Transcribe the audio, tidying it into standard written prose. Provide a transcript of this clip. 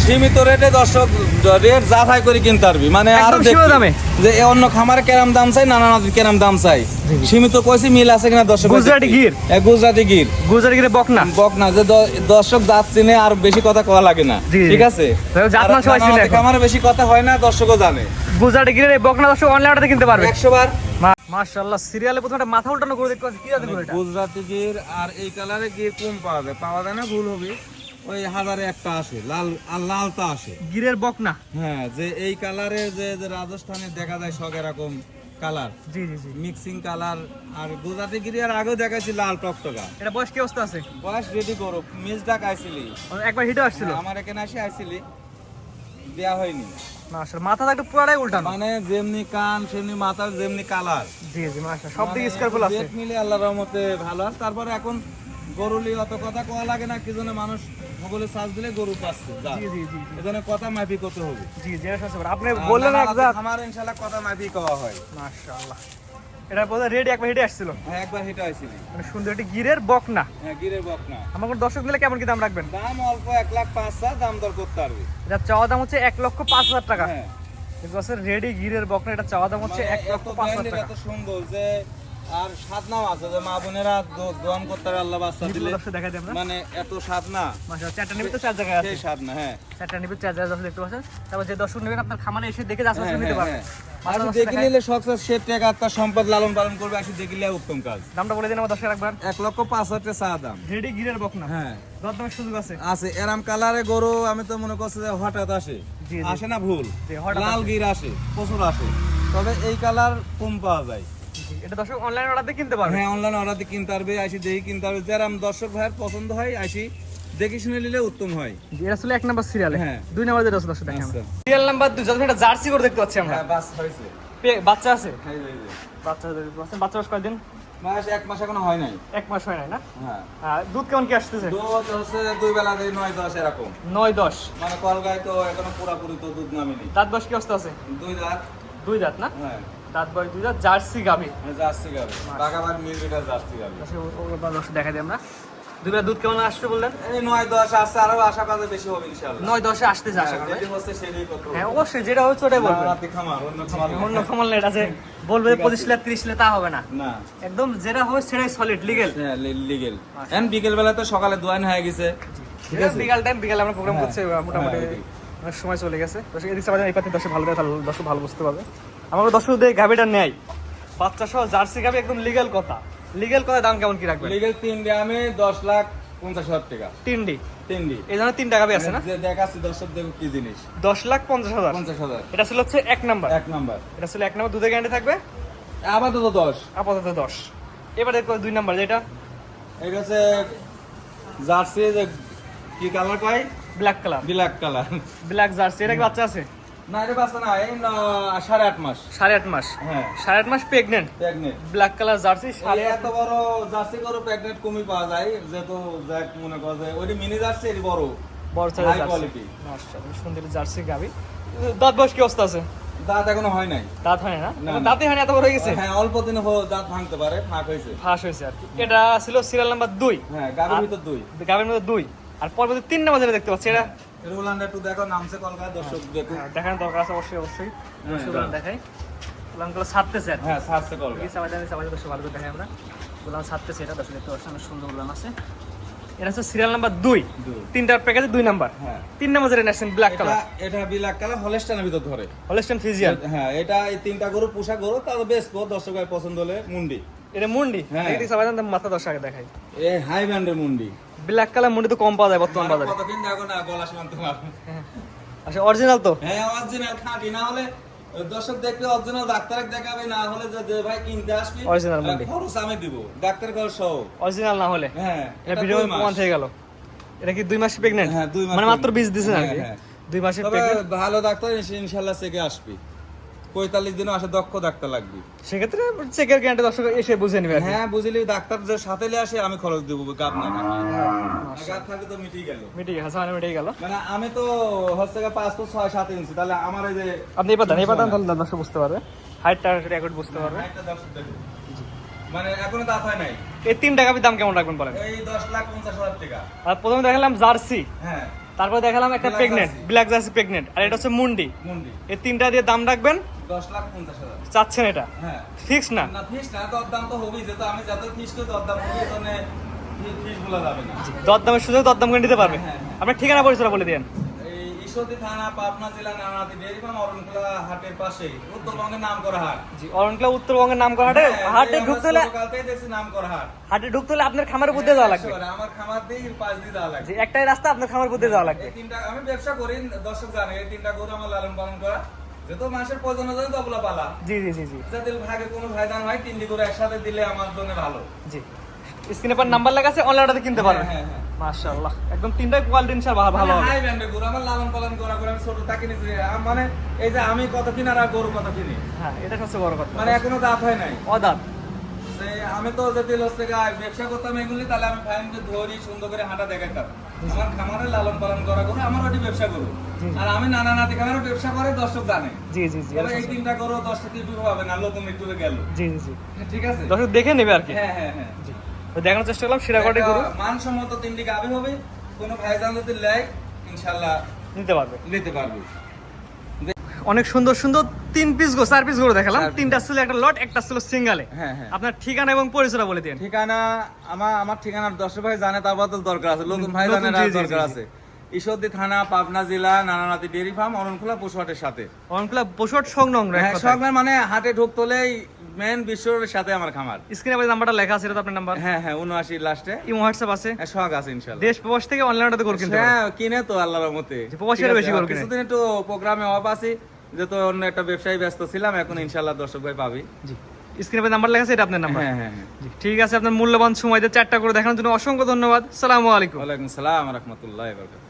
সীমিত রেটে দর্শক রেট যাচাই করে কিনতে পারবি, মানে আর একদম সীমিত দামে। যে অন্য খামারে কেরাম দাম চাই, নানা নদীর কেরাম দাম চাই, সীমিত কইছি মিল আছে কিনা দর্শক। গুজরাটি গির। গুজরাটি গির, গুজরাটি গিরে বকনা। বকনা যে দর্শক জাত চিনে আর বেশি কথা কওয়া লাগে না, জি, জি। ঠিক আছে। জাত মান সবাই চিনে এখন। খামারে বেশি কথা হয় না, দর্শকও জানে। গুজরাটি গিরের এই বকনা দর্শক অনলাইন অর্ডারে কিনতে পারবে 100 বার। মাশাআল্লাহ, সিরিয়ালে প্রথমে একটা মাথা উল্টানো করে দেখতে পাচ্ছি, কি জাতের গরু এটা? গুজরাটি গির আর এই কালারে গির কম পাওয়া যায়, পাওয়া যায় না ভুল হবে, ওই হাজারে একটা আসে, লাল আর লালটা আসে। গিরের বকনা। হ্যাঁ, যে এই কালারে যে যে রাজস্থানে দেখা যায় সব এরকম কালার, জি জি জি। Mixing colour. আর গুজরাটি গিরি আর আগেও দেখাচ্ছি লাল টকটকা। এটা বয়স কি অবস্থা আছে? বয়স রেডি করো, মিস ডাক আইছিলি, একবার হিটে আসছিল। আমার এখানে আসি আইছিলি, দেয়া হয়নি। মাশাআল্লাহ, মাথাটা একটু পুরাটাই উল্টানো। মানে যেমনি কান সেমনি মাথার যেমনি কালার। জি জি, মাশাআল্লাহ, সব দিকে স্কারফুল আছে। রেট মিলে আল্লাহর রহমতে ভালো আছে। তারপরে এখন গরুলি অত কথা কোয়া লাগে না, কি জন্য মানুষ মোবাইলে সার্চ দিলে গরু পাচ্ছে, যা জি জি জি এজন্য কথা মাফি করতে হবে। জি, যেটা শুনতে পারেন আপনি বললেন একদম। আমার ইনশাআল্লাহ কথা মাফি কওয়া হয়। মাশাআল্লাহ, এটা বোধহয় রেডি একবার হিটে আসছিল। হ্যাঁ, একবার হেঁটে আইছিলি। মানে সুন্দর একটি গিরের বকনা। হ্যাঁ, গিরের বকনা। আমার কোন দর্শক নিলে কেমন কি দাম রাখবেন? দাম অল্প, 1,05,000 দাম দর করতে পারবি। এটা চাওয়া দাম হচ্ছে 1,05,000 টাকা। হ্যাঁ, কিন্তু আছে রেডি গিরের বকনা, এটা চাওয়া দাম হচ্ছে মানে 1,05,000 এত টাকা। এত সুন্দর যে আর সাধনাও আছে, যে মা বোনেরা দোয়ান করতে পারে আল্লাহ বাচ্চা দিলে, দর্শক দেখাই দিই আমরা। মানে এত সাধনা, মাশাআল্লাহ, চারটা নিবে তো চার জায়গায় আছে। সেই সাধনা। হ্যাঁ, চারটা নিবে চার জায়গায় দর্শক দেখতে পাচ্ছেন। তারপর যে দর্শক নেবেন আপনার খামারে এসে দেখে যাচাই হ্যাঁ, নিতে পারবেন। আর দেখি নিলে সকসেস সে টাকা তার সম্পদ লালন পালন করবে, আসি দেখিলে উত্তম কাজ। দামটা বলে দিন আমার দর্শক রাখবেন। 1,05,000 চা দাম। রেডি গিরের বকনা। হ্যাঁ, দরদামের সুযোগ আছে। আছে এরাম কালারে গরু, আমি তো মনে করছি যে হঠাৎ আসে, জি, জি। আসে না ভুল, জি, হঠাৎ লাল আসে। গির আসে, প্রচুর আসে, তবে এই কালার কম পাওয়া যায়। জি, এটা দর্শক অনলাইন অর্ডার দিয়ে কিনতে পারবে। হ্যাঁ, অনলাইন অর্ডার দিয়ে কিনতে পারবে, আসি দেখি কিনতে পারবে, যেরাম দর্শক ভাইয়ের পছন্দ হয় আসি দেখে শুনে নিলে উত্তম হয়। জি, এটা ছিল 1 নাম্বার সিরিয়ালে। হ্যাঁ। 2 নাম্বার যেটা আছে দর্শক দেখেন আমরা। আচ্ছা। সিরিয়াল নাম্বার 2 যাতে একটা জার্সি করে দেখতে পাচ্ছি আমরা। হ্যাঁ, বাস হয়েছে। বাচ্চা আছে? এই যে, এই যে। বাচ্চা দেখতে পাচ্ছেন। বাচ্চা বয়স কয়দিন? মাস 1 মাস এখনো হয় নাই। 1 মাস হয় নাই না? হ্যাঁ, দুধ কেমন কি আসতেছে? দুধ হচ্ছে 2 বেলা দিয়ে 9-10 এরকম। 9-10। মানে কলগায় তো এখনো পুরাপুরি তো দুধ নামেনি। দাঁত বয়স কি অবস্থা আছে? 2 দাঁত। 2 দাঁত না? হ্যাঁ, দাঁত বয়স 2 দাঁত, জার্সি গাভী। জার্সি গাবে, বাগাবাগ মিউজিটা জার্সি গাবে। দর্শক দেখা দিই আমরা। 2 বেলা দুধ কেমন আসছে বললেন? এই 9-10 আসছে, আরো আশা কাজে বেশি হবে ইনশাআল্লাহ। 9-10 এ আসতেছে আশা করি। যেটি হচ্ছে সেটাই করতে হবে। হ্যাঁ, অবশ্যই যেটা হচ্ছে ওটাই বলবেন। রাতে খামার, অন্য খামার না। অন্য খামার এটা যে বলবে 25 লাখ 30 লাখ তা হবে না। না, একদম যেটা হবে সেটাই সলিড লিগ্যাল। হ্যাঁ, লিগেল। এখন বিকেল বেলা তো সকালে দোয়ান হয়ে গেছে। ঠিক আছে। বিকাল টাইম, বিকালে আমরা প্রোগ্রাম হ্যাঁ, করছি, মোটামুটি হ্যাঁ, অনেক সময় চলে গেছে। দর্শক এদিক সাইডে এই পাতে দর্শক ভালো দেখে দর্শক ভালো বুঝতে পারবে। আমাকে দর্শকদের গাবিটা নেয় বাচ্চা সহ জার্সি গাবি, একদম লিগ্যাল কথা। লিগ্যাল কথা দাম কেমন কি রাখবেন? লিগেল 3 গ্রামে 10,50,000 টাকা। তিনডি 3 এই ধরনের 3 টাকা আছে না? যে দেখাচ্ছি দর্শক দেখো কি জিনিস। 10,50,000। 50,000 এটা ছিল হচ্ছে 1 নাম্বার। 1 নাম্বার। এটা ছিল 1 নাম্বার, দুধের গ্যারান্টি থাকবে আপাতত 10। আপাতত 10। এবার দেখো 2 নাম্বার যেটা এটা হচ্ছে জার্সি, যে কি কালার কয়, black colour, black colour. Black jersey. এটা কি বাচ্চা আছে? না, এটা বাচ্চা না, এই 8.5 মাস। 8.5 মাস। হ্যাঁ, 8.5 মাস pregnant, pregnant. Black colour jersey. এত বড় জার্সি গরু প্রেগনেন্ট কমই পাওয়া যায়, যেহেতু যাক মনে করে যে ওইটি মিনি জার্সি, এটি বড় বড় হাই সাইজের কোয়ালিটি। মাশাআল্লাহ, সুন্দর জার্সি গাবি। দাঁত বয়স কি অবস্থা আছে? দাঁত এখনো হয় নাই। দাঁত হয় না? না, না। দাঁতে হয় না, এত বড় হয়ে গেছে। হ্যাঁ, অল্প দিনে দাঁত ভাঙতে পারে, ফাঁক হয়েছে। ফাঁস হয়েছে আর কি। এটা ছিল সিরিয়াল নাম্বার 2। হ্যাঁ, গাভীর ভিতর 2। গাবির মধ্যে 2। আর পরবর্তী 3 নাম্বার যেটা দেখতে পাচ্ছি, এটা রোলান্ড একটু দেখো, নামছে কলকাতা, দর্শক দেখো। দেখানোর দরকার আছে অবশ্যই অবশ্যই। হ্যাঁ, দেখাই উলানগুলো ছাড়তেছে আর কি। হ্যাঁ, সারছে কলকাতা। এই সবাই জানি, সবাই দর্শক ভালো করে দেখাই আমরা। উলান ছাড়তেছে, এটা দর্শক দেখতে পাচ্ছেন, অনেক সুন্দর উলান আছে। এটা হচ্ছে সিরিয়াল নাম্বার 2। 3টার প্যাকেজে 2 নাম্বার। হ্যাঁ, 3 নাম্বার যেটা নেছেন ব্ল্যাক কালার, এটা ব্ল্যাক কালার হলস্টাইনের ভিতর ধরে। Holstein Friesian. হ্যাঁ, এটা এই 3টা গরু পোষা গরু, তার বেচবো, দর্শক ভাই পছন্দ হলে মুন্ডি। এটা মুন্ডি। হ্যাঁ। এই সবাই জানেন, মাথা দর্শক আগে দেখাই। এই হাই ব্র্যান্ডের মুন্ডি। ব্ল্যাক কালার মুন্ডি তো কম পাওয়া যায় বর্তমান বাজারে। কত কিন দেখো না, গলা সীমান্ত মার। আচ্ছা, অরিজিনাল তো? হ্যাঁ, অরিজিনাল খাঁটি, না হলে দর্শক দেখবে অরিজিনাল ডাক্তার দেখাবে, না হলে যে ভাই কিনতে আসবি Original মুন্ডি। খরচ আমি দিব, ডাক্তার খরচ সহ। অরিজিনাল না হলে? হ্যাঁ, এটা ভিডিও 2 মাস। প্রমাণ হয়ে গেল। এটা কি 2 মাস প্রেগন্যান্ট? হ্যাঁ, 2 মাস মানে মাত্র 20 দিছেন আর হ্যাঁ, কি। হ্যাঁ। 2 মাসের তবে প্রেগন্যান্ট। ভালো ডাক্তার ইনশাআল্লাহ চেকে আসবি। 45 দিনও আসে দক্ষ ডাক্তার লাগবে। সেক্ষেত্রে চেকের গ্যারান্টি দর্শক এসে বুঝে নিবে আর কি। হ্যাঁ, বুঝলি ডাক্তার যে সাথে নিয়ে আসে, আমি খরচ দেবো, গাপ না গাপ থাকে তো মিটিয়ে গেল। মিটে গেছে, মানে মিটে গেল। মানে আমি তো হচ্ছে 5 ফুট 6-7 ইঞ্চি, তাহলে আমার এই যে আপনি এই পাতান তাহলে দর্শক বুঝতে পারবে, হাইটটা রেকর্ড বুঝতে পারবে। একটা দর্শক দেখো, মানে এখনো দাঁত হয় নাই। এই 3 টাকা দাম কেমন রাখবেন বলেন? এই 10,50,000 টাকা। আর প্রথমে দেখালাম জার্সি, হ্যাঁ, তারপর দেখালাম একটা Black pregnant, jersey। Black jersey pregnant, আর এটা হচ্ছে মুন্ডি। মুন্ডি এই তিনটা দিয়ে দাম রাখবেন 10,50,000। চাচ্ছেন এটা হ্যাঁ ফিক্স না? না ফিস না, দরদাম তো হবেই, যেহেতু আমি যত ফিস করে দরদাম হবে এই জন্য ফিস গুলো যাবে না। দরদামের সুযোগ দরদাম করে নিতে পারবে। হ্যাঁ, হ্যাঁ। আপনার ঠিকানা পরিচয় বলে দেন। এই ঈশ্বরদী থানা, পাবনা জেলা, নানাহাটি ডেইরি ফার্ম, অরণখোলা হাটের পাশে, উত্তরবঙ্গের নামকরা হাট। জি, অরণখোলা উত্তরবঙ্গের নামকরা হাটে। হ্যাঁ, হাটে এই আমরা ঢুকতে হলে, ছোটকালতেই দেখছি নামকরা হাট। হাটে ঢুকতে হলে আপনার খামারের মধ্যে যাওয়া লাগবে। একবারে আমার খামার দিয়ে পাশ দিয়ে যাওয়া লাগবে। জি, একটাই রাস্তা, আপনার খামার মধ্যে যাওয়া লাগবে। এই তিনটা আমি ব্যবসা করি, দর্শক জানে এই তিনটা গরু আমার লালন পালন করা, যেহেতু মাসের প্রয়োজন হয় তবলা পালা, জি জি জি জি যাতে ভাগে কোনো ফায়দা হয়, তিনটি গরু একসাথে দিলে আমার জন্য ভালো। জি, স্ক্রিনে পর নাম্বার লেখা আছে, অনলাইনে কিনতে পারবেন। হ্যাঁ, হ্যাঁ, হ্যাঁ। মাশাআল্লাহ, একদম তিনটাই কোয়ালিটি ইনশাআল্লাহ ভালো হবে। হাই ব্র্যান্ডের গরু আমার লালন পালন করা করে আমি ছোট থাকি নিজে, মানে এই যে আমি কত কিনা আর গরু কত কিনি, হ্যাঁ, এটা সবচেয়ে বড় কথা। মানে এখনো দাঁত হয় নাই। অদাত। যে আমি তো যদি হচ্ছে ব্যবসা করতাম এগুলি, তাহলে আমি ফাইনকে ধরি সুন্দর করে হাঁটা দেখাতাম। আমার খামারে লালন পালন করা গরু, আমার ওটি ব্যবসা করু, আর আমি নানা নাতি খামারে ব্যবসা করে দর্শক জানে। জি জি জি তবে এই তিনটা গরু 10টা টিপু পাবে না, লোক মৃত্যুতে গেল। জি জি জি, ঠিক আছে, দর্শক দেখে নেবে আর কি। হ্যাঁ হ্যাঁ হ্যাঁ। জি, তো দেখানোর চেষ্টা করলাম শিরাগড়ি গরু মানসম্মত তিনটি গাভী হবে, কোনো ভাইজান যদি লেয় ইনশাআল্লাহ নিতে পারবে। নিতে পারবে। অনেক সুন্দর সুন্দর 3 পিস গো 4 পিস গরু দেখালাম। 4 piece। তিনটা ছিল একটা লট, একটা ছিল সিঙ্গালে। হ্যাঁ হ্যাঁ। আপনার ঠিকানা এবং পরিচয়টা বলে দিন। ঠিকানা আমার ঠিকানা দর্শক ভাই জানে, তারপর তো দরকার আছে, নতুন ভাই নতুন, জানে জি, জি, দরকার জি, আছে। ঈশ্বরদী থানা, পাবনা জেলা, নানানাতি ডেইরি ফার্ম, অরণখোলা পশুহাটের সাথে। অনক্লা পশুহাট সংলগ্ন এক হ্যাঁ, কথায়। সব মানে হাটে ঢুকতে হলেই মেন বিশ্বর সাথে আমার খামার। স্ক্রিনে পর নাম্বারটা লেখা আছে, এটা তো আপনার নাম্বার। হ্যাঁ হ্যাঁ, 79 লাস্টে। ইমো হোয়াটসঅ্যাপ আছে। শখ আছে ইনশাআল্লাহ। দেশ প্রবাস থেকে অনলাইনে গরু কিনতে পারবেন। হ্যাঁ, কিনে তো আল্লাহর রহমতে। যে প্রবাসীরা বেশি গরু কিনে। কিছুদিন একটু প্রোগ্রামে অফ আছি, যেহেতু অন্য একটা ব্যবসায়ী ব্যস্ত ছিলাম, এখন ইনশাআল্লাহ দর্শক ভাই পাবি। জি, স্ক্রিনে পর নাম্বার লেখা আছে, এটা আপনার নাম্বার। হ্যাঁ হ্যাঁ হ্যাঁ। জি, ঠিক আছে, আপনার মূল্যবান সময় দিয়ে 4টা করে দেখানোর জন্য অসংখ্য ধন্যবাদ। আসসালামু আলাইকুম। ওয়ালাইকুম সালাম ওয়া রাহমাতুল্লাহি ওয়া বারাকাতুহু।